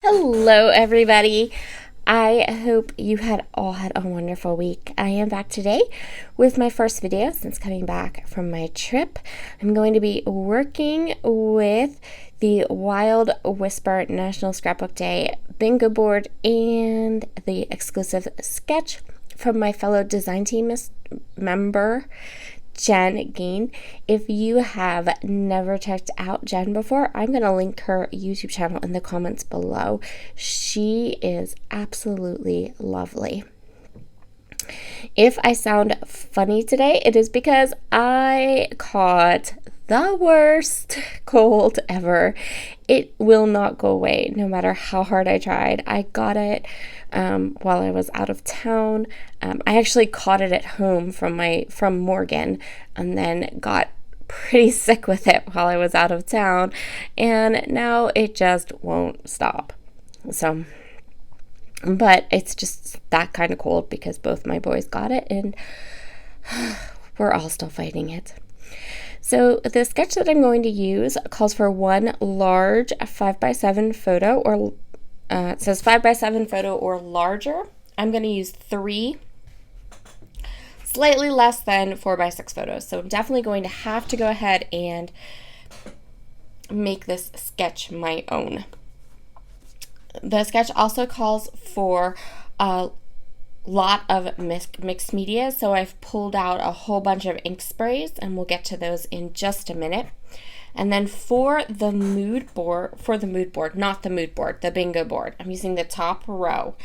Hello, everybody. I hope you all had a wonderful week. I am back today with my first video since coming back from my trip. I'm going to be working with the Wild Whisper National Scrapbook Day bingo board and the exclusive sketch from my fellow design team member, Jen Gain. If you have never checked out Jen before, I'm going to link her YouTube channel in the comments below. She is absolutely lovely. If I sound funny today, it is because I caught the worst cold ever. It will not go away no matter how hard I tried. I got it while I was out of town. I actually caught it at home from Morgan, and then got pretty sick with it while I was out of town, and now it just won't stop. But it's just that kind of cold because both my boys got it, and we're all still fighting it. So the sketch that I'm going to use calls for one large 5x7 photo, or it says 5x7 photo or larger. I'm going to use 3 slightly less than 4x6 photos. So I'm definitely going to have to go ahead and make this sketch my own. The sketch also calls for a lot of mixed media, so I've pulled out a whole bunch of ink sprays, and we'll get to those in just a minute. And then for the mood board, not the mood board, the bingo board, I'm using the top row.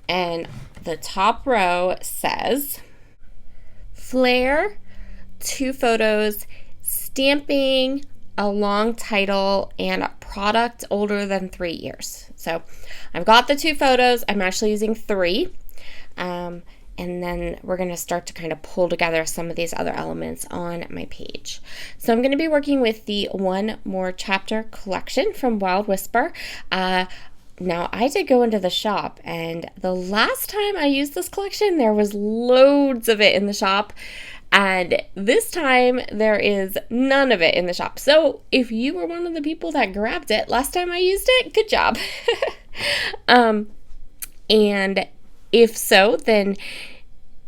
And the top row says flair, 2 photos, stamping, a long title, and a product older than 3 years. So I've got the 2 photos. I'm actually using 3. And then we're going to start to kind of pull together some of these other elements on my page. So I'm going to be working with the One More Chapter collection from Wild Whisper. Now, I did go into the shop, and the last time I used this collection, there was loads of it in the shop. And this time, there is none of it in the shop. So if you were one of the people that grabbed it last time I used it, good job. And if so, then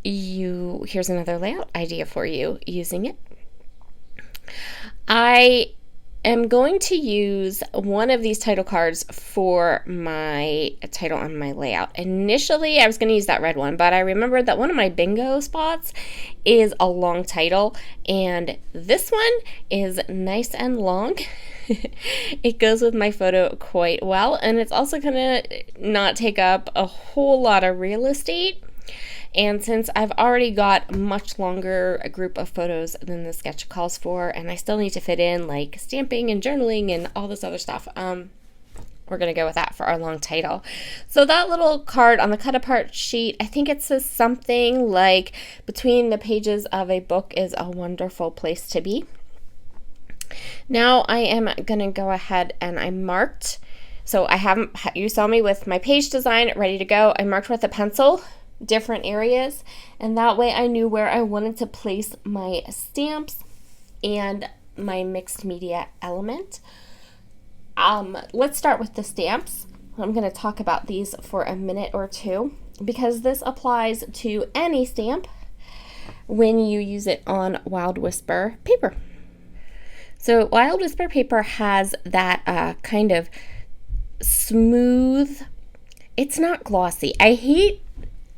here's another layout idea for you using it. I am going to use one of these title cards for my title on my layout. Initially, I was going to use that red one, but I remembered that one of my bingo spots is a long title, and this one is nice and long. It goes with my photo quite well, and it's also going to not take up a whole lot of real estate. And since I've already got much longer a group of photos than the sketch calls for, and I still need to fit in like stamping and journaling and all this other stuff, we're going to go with that for our long title. So that little card on the cut apart sheet, I think it says something like, between the pages of a book is a wonderful place to be. Now I am going to go ahead and I marked, so you saw me with my page design ready to go. I marked with a pencil different areas, and that way I knew where I wanted to place my stamps and my mixed media element. Let's start with the stamps. I'm going to talk about these for a minute or two because this applies to any stamp when you use it on Wild Whisper paper. So Wild Whisper paper has that kind of smooth, it's not glossy. I hate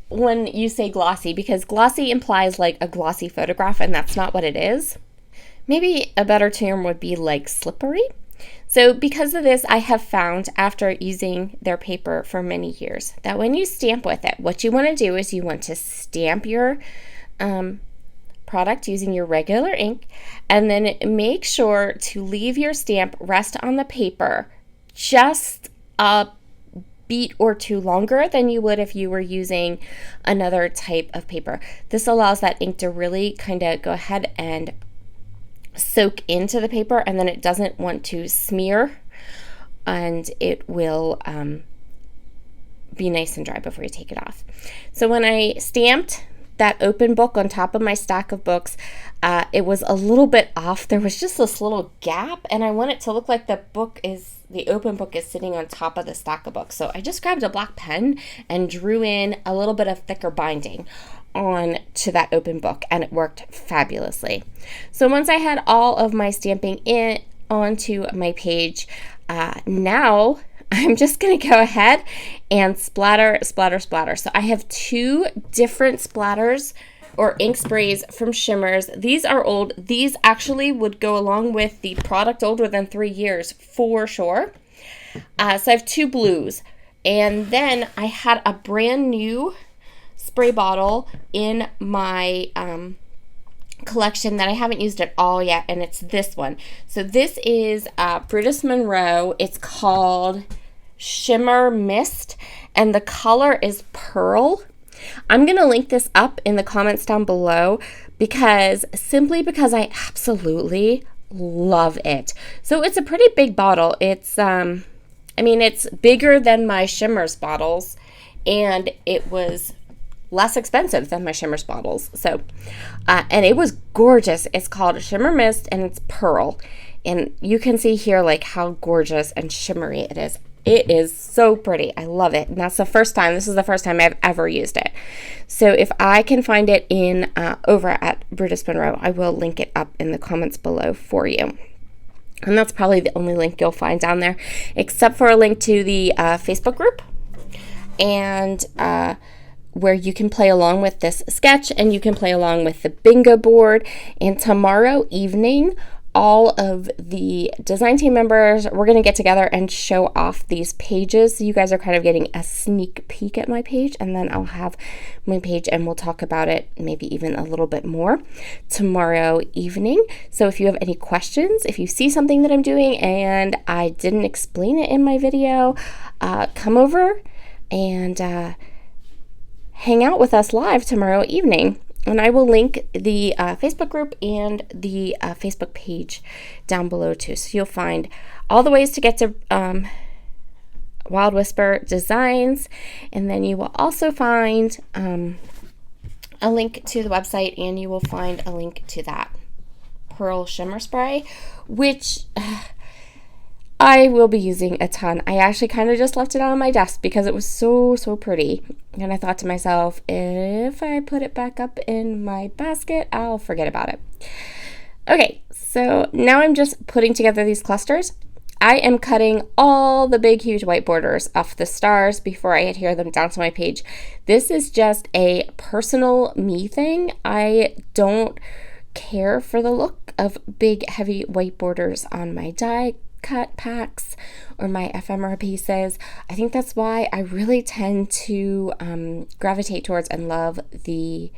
when you say glossy because glossy implies like a glossy photograph, and that's not what it is. Maybe a better term would be like slippery. So because of this, I have found after using their paper for many years that when you stamp with it, what you want to do is you want to stamp your product using your regular ink, and then make sure to leave your stamp rest on the paper just a beat or 2 longer than you would if you were using another type of paper. This allows that ink to really kind of go ahead and soak into the paper, and then it doesn't want to smear, and it will be nice and dry before you take it off. So when I stamped that open book on top of my stack of books, It was a little bit off. There was just this little gap, and I want it to look like the open book is sitting on top of the stack of books. So I just grabbed a black pen and drew in a little bit of thicker binding on to that open book, and it worked fabulously. So once I had all of my stamping in onto my page, now I'm just going to go ahead and splatter. So I have 2 different splatters or ink sprays from Shimmers. These are old. These actually would go along with the product older than 3 years for sure. So I have 2 blues. And then I had a brand new spray bottle in my collection that I haven't used at all yet, and it's this one. So this is Brutus Monroe. It's called Shimmer Mist, and the color is Pearl. I'm going to link this up in the comments down below because I absolutely love it. So it's a pretty big bottle. It's it's bigger than my Shimmers bottles, and it was less expensive than my Shimmers bottles. So, and it was gorgeous. It's called Shimmer Mist, and it's Pearl. And you can see here like how gorgeous and shimmery it is. It is so pretty. I love it. And this is the first time I've ever used it. So if I can find it in over at Brutus Monroe, I will link it up in the comments below for you. And that's probably the only link you'll find down there, except for a link to the Facebook group, and where you can play along with this sketch, and you can play along with the bingo board. And tomorrow evening, all of the design team members, we're going to get together and show off these pages. So you guys are kind of getting a sneak peek at my page, and then I'll have my page and we'll talk about it maybe even a little bit more tomorrow evening. So if you have any questions, if you see something that I'm doing and I didn't explain it in my video, come over and hang out with us live tomorrow evening. And I will link the Facebook group and the Facebook page down below too. So you'll find all the ways to get to Wild Whisper Designs. And then you will also find a link to the website, and you will find a link to that Pearl Shimmer Spray, which I will be using a ton. I actually kind of just left it on my desk because it was so pretty. And I thought to myself, if I put it back up in my basket, I'll forget about it. Okay, so now I'm just putting together these clusters. I am cutting all the big, huge white borders off the stars before I adhere them down to my page. This is just a personal me thing. I don't care for the look of big, heavy white borders on my die cut packs or my ephemera pieces. I think that's why I really tend to gravitate towards and love the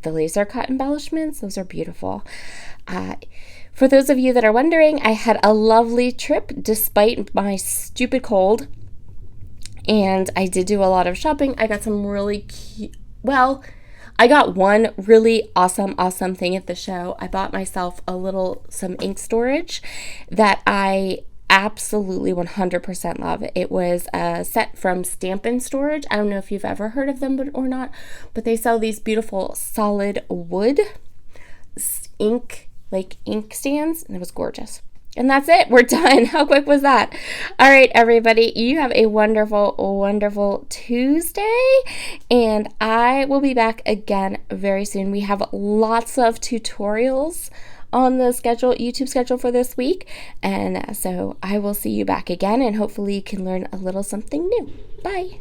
laser cut embellishments. Those are beautiful. For those of you that are wondering, I had a lovely trip despite my stupid cold, and I did do a lot of shopping. I got some really cute, I got one really awesome thing at the show. I bought myself some ink storage that I absolutely 100% love. It was a set from Stampin' Storage. I don't know if you've ever heard of them or not, but they sell these beautiful solid wood ink stands, and it was gorgeous. And that's it. We're done. How quick was that? All right, everybody. You have a wonderful, wonderful Tuesday. And I will be back again very soon. We have lots of tutorials on the YouTube schedule for this week. And so I will see you back again, and hopefully you can learn a little something new. Bye.